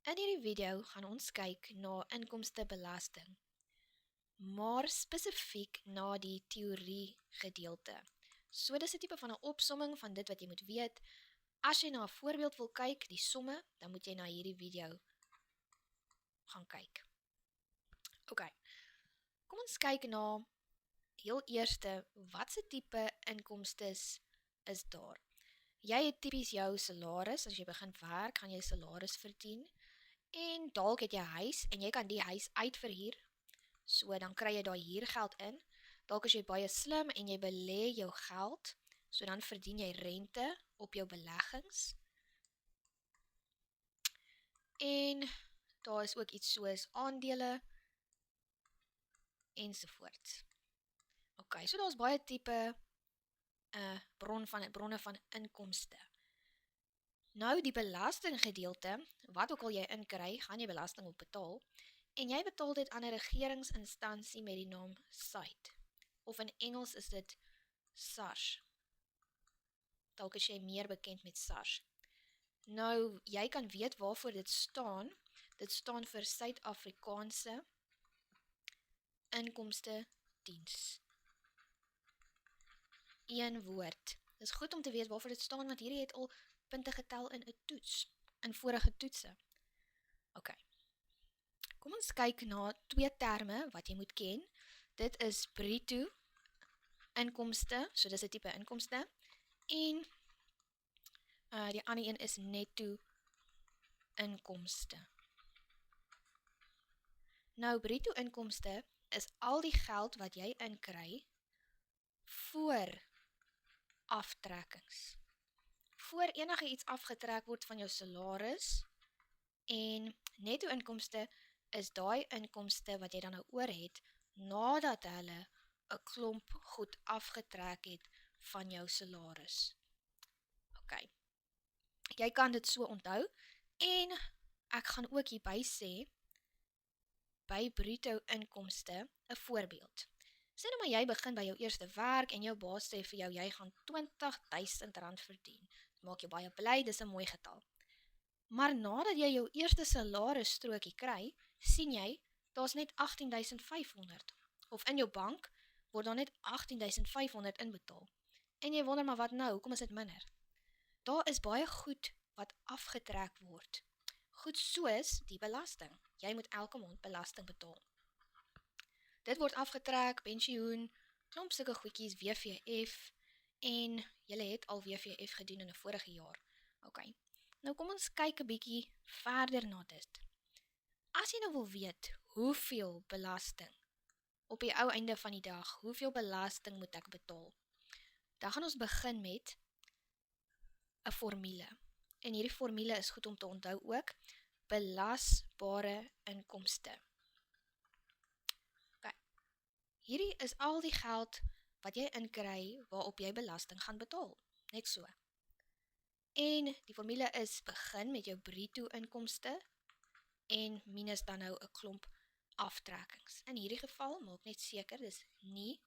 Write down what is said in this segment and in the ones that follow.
In hierdie video gaan ons kyk na inkomstebelasting, maar spesifiek na die teorie gedeelte. So dis 'n tipe van 'n opsomming van dit wat jy moet weet. As jy na 'n voorbeeld wil kyk, die somme, dan moet jy na hierdie video gaan kyk. OK. Kom ons kyk na heel eerste, watse tipe inkomstes is daar? Jy het tipies jou salaris, as jy begin werk, gaan jy salaris verdien. En dalk het jy 'n huis en jy kan die huis uitverhuur. So dan kry jy daai huurgeld in. Dalk as jy baie slim en jy belê jou geld, so dan verdien jy rente op jou beleggings. En daar is ook iets soos aandele ensovoorts. OK, so daar's baie tipe bronne van inkomste. Nou die belastinggedeelte, wat ook al jy inkry, gaan jy belasting op betaal. En jy betaal dit aan 'n regeringsinstansie met die naam SAID. Of in Engels is dit SARS. Dalk is jy meer bekend met SARS. Nou, jy kan weet waarvoor dit staan. Dit staan vir Suid-Afrikaanse Inkomste Diens. Een woord. Dit is goed om te weet waarvoor dit staan, want hierdie het al punte getel in 'n toets, in vorige toetse. OK. Kom ons kyk na twee terme wat jy moet ken. Dit is bruto inkomste, so dis 'n tipe inkomste, en die ander een is netto inkomste. Nou, bruto inkomste is al die geld wat jy inkry voor aftrekkings. Voor enige iets afgetrek word van jou salaris, en netto inkomste is daai inkomste wat jy dan nou oor het, nadat hulle 'n klomp goed afgetrek het van jou salaris. OK. Jy kan dit so onthou, en ek gaan ook hierby sê, by bruto inkomste, 'n voorbeeld. Sê nou maar jy begin by jou eerste werk, en jou baas sê vir jou, jy gaan R20.000 verdien. Dit maak jou baie bly, dis 'n mooi getal. Maar nadat jy jou eerste salarisstrokie kry, sien jy, daar's net 18.500. Of in jou bank word daar net 18.500 inbetaal. En jy wonder maar wat nou, hoekom is dit minder? Daar is baie goed wat afgetrek word. Goed soos die belasting. Jy moet elke maand belasting betaal. Dit word afgetrek, pensioen, klomp sulke goedjies, WVF, en julle het al WVF gedoen in 'n vorige jaar. OK. Nou kom ons kyk 'n bietjie verder na dit. As jy nou wil weet hoeveel belasting op die ou einde van die dag, hoeveel belasting moet ek betaal, dan gaan ons begin met 'n formule. En hierdie formule is goed om te onthou ook, belasbare inkomste. OK. Hierdie is al die geld wat jy inkry waarop jy belasting gaan betaal. Net so. En die formule is begin met jou bruto inkomste en minus dan nou 'n klomp aftrekkings. In hierdie geval maak net seker dis nie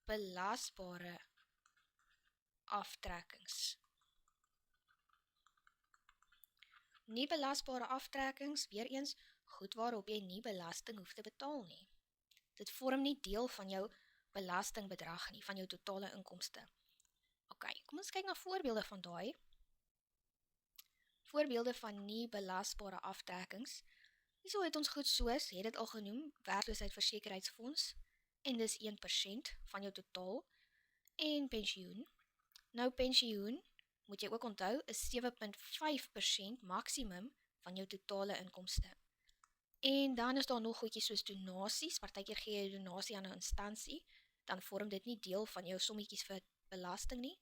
belasbare aftrekkings. Nie belasbare aftrekkings, weer eens, goed waarop jy nie belasting hoef te betaal nie. Dit vorm nie deel van jou belastingbedrag nie, van jou totale inkomste. OK, kom ons kyk na voorbeelde van daai. Voorbeelde van nie belasbare aftrekkings. Hierso het ons goed soos, het dit al genoem, werkloosheidsversekeringsfonds, en dis 1% van jou totaal, en pensioen. Nou pensioen, moet jy ook onthou, is 7.5% maksimum van jou totale inkomste. En dan is daar nog goedjies soos donasies, partykeer gee jy 'n donasie aan 'n instansie, dan vorm dit nie deel van jou sommetjies vir belasting nie.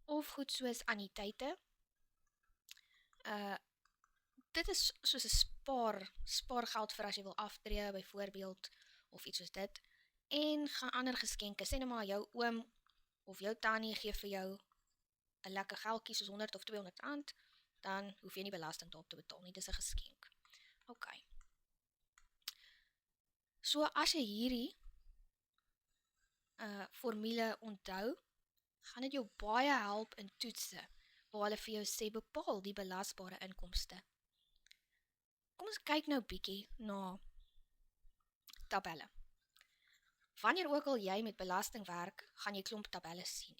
Of goed soos anniteite. Dit is soos 'n spaargeld vir as jy wil aftree byvoorbeeld, of iets soos dit. En gaan ander geskenke, sê nou maar jou oom of jou tannie gee vir jou 'n lekker geldjie soos 100 of 200 rand, dan hoef jy nie belasting daarop te betaal nie, dis 'n geskenk. OK. So as jy hierdie formule onthou, gaan dit jou baie help in toetse, waar hulle vir jou sê bepaal die belasbare inkomste. Kom ons kyk nou bietjie na tabelle. Wanneer ook al jy met belasting werk, gaan jy klomp tabelle sien.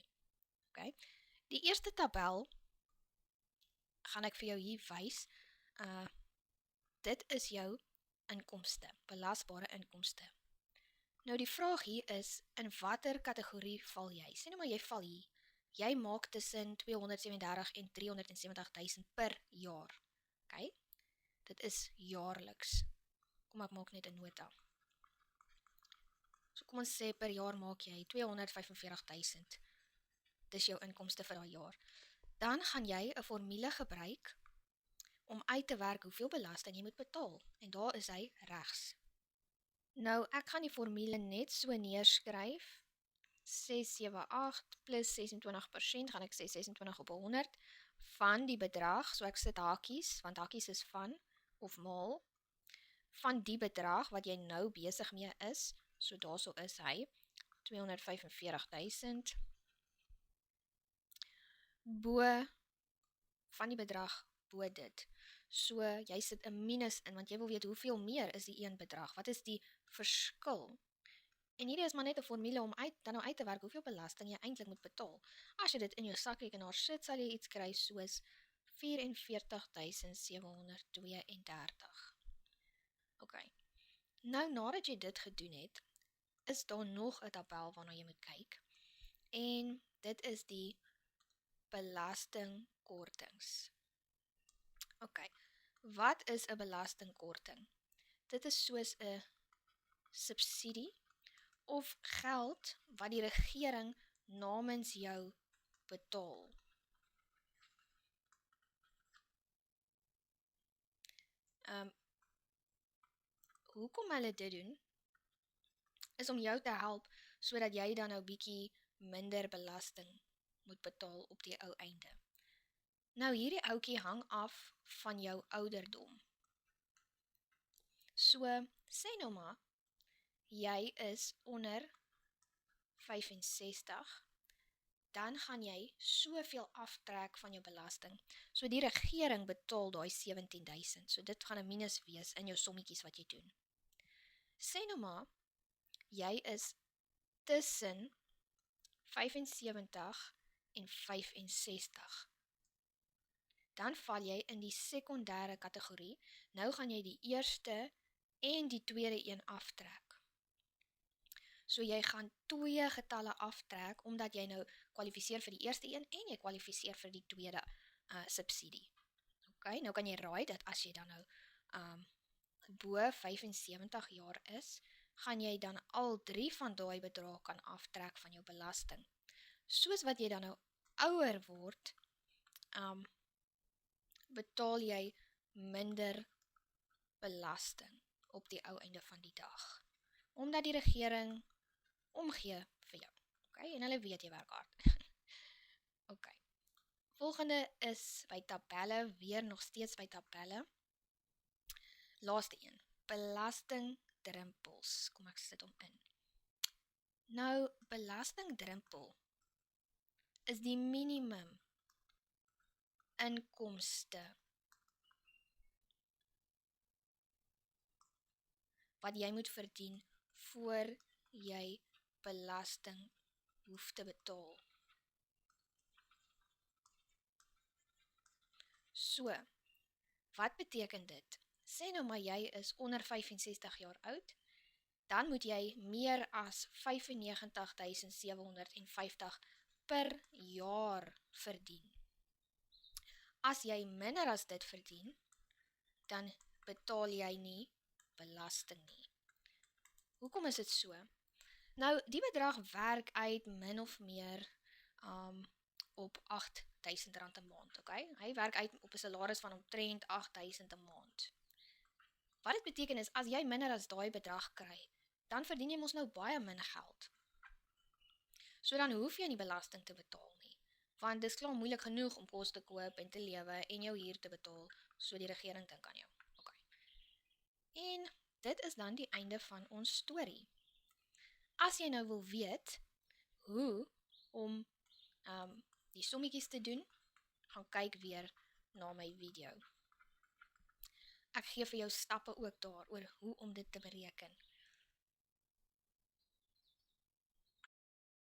Okay? Die eerste tabel gaan ek vir jou hier wys. Dit is jou inkomste, belasbare inkomste. Nou die vraag hier is, in watter kategorie val jy? Sê nou maar jy val hier. Jy maak tussen 237 en 370.000 per jaar. Okay? Dit is jaarliks. Kom ek maak net 'n nota. So kom ons sê per jaar maak jy 245.000. Dis jou inkomste vir daai jaar. Dan gaan jy 'n formule gebruik om uit te werk hoeveel belasting jy moet betaal. En daar is hy regs. Nou, ek gaan die formule net so neerskryf. 678 plus 26%, gaan ek sê 26 op 100, van die bedrag, so ek sit hakies, want hakies is van, of maal, van die bedrag wat jy nou besig mee is, so daarso is hy, 245.000, bo, van die bedrag, bo dit. So, jy sit 'n minus in, want jy wil weet hoeveel meer is die een bedrag, wat is die verskil? En hierdie is maar net 'n formule om dan nou uit te werk hoeveel belasting jy eintlik moet betaal. As jy dit in jou sakrekenaar sit, sal jy iets kry soos 44.732. OK. Nou, nadat jy dit gedoen het, is daar nog 'n tabel waarna jy moet kyk. En dit is die belastingkortings. OK. Wat is 'n belastingkorting? Dit is soos 'n subsidie of geld wat die regering namens jou betaal. Hoekom hulle dit doen, is om jou te help, sodat jy dan nou bietjie minder belasting moet betaal op die ou einde. Nou hierdie ouetjie hang af van jou ouderdom. So, sê nou maar, jy is onder 65, dan gaan jy soveel aftrek van jou belasting. So die regering betaal daai 17.000, so dit gaan 'n minus wees in jou sommetjies wat jy doen. Sê nou maar, jy is tussen 75 en 65. Dan val jy in die sekondêre kategorie. Nou gaan jy die eerste en die tweede een aftrek. So jy gaan 2 getalle aftrek, omdat jy nou kwalifiseer vir die eerste een en jy kwalifiseer vir die tweede subsidie. Ok, nou kan jy raai dat as jy dan nou bo 75 jaar is, gaan jy dan al 3 van daai bedrae kan aftrek van jou belasting. Soos wat jy dan nou ouer word, betaal jy minder belasting op die ou einde van die dag. Omdat die regering omgee vir jou. Okay? En hulle weet jy werk hard. Ok. Volgende is by tabelle, weer nog steeds by tabelle. Laaste een, belastingdrempels. Kom ek sit hom in. Nou, belastingdrempel is die minimum inkomste wat jy moet verdien voor jy belasting hoef te betaal. So, wat beteken dit? Sê nou maar jy is onder 65 jaar oud, dan moet jy meer as 95.750 per jaar verdien. As jy minder as dit verdien, dan betaal jy nie belasting nie. Hoekom is dit so? Nou, die bedrag werk uit min of meer op R8.000 'n maand, okay? Hy werk uit op 'n salaris van omtrent R8.000 'n maand. Wat dit beteken is, as jy minder as daai bedrag kry, dan verdien jy mos nou baie min geld. So dan hoef jy nie belasting te betaal nie, want dit is klaar moeilik genoeg om kos te koop en te lewe en jou huur te betaal, so die regering dink aan jou. Okay. En dit is dan die einde van ons storie. As jy nou wil weet hoe om die sommetjies te doen, gaan kyk weer na my video. Ek ek gee vir jou stappe ook daar, oor hoe om dit te bereken.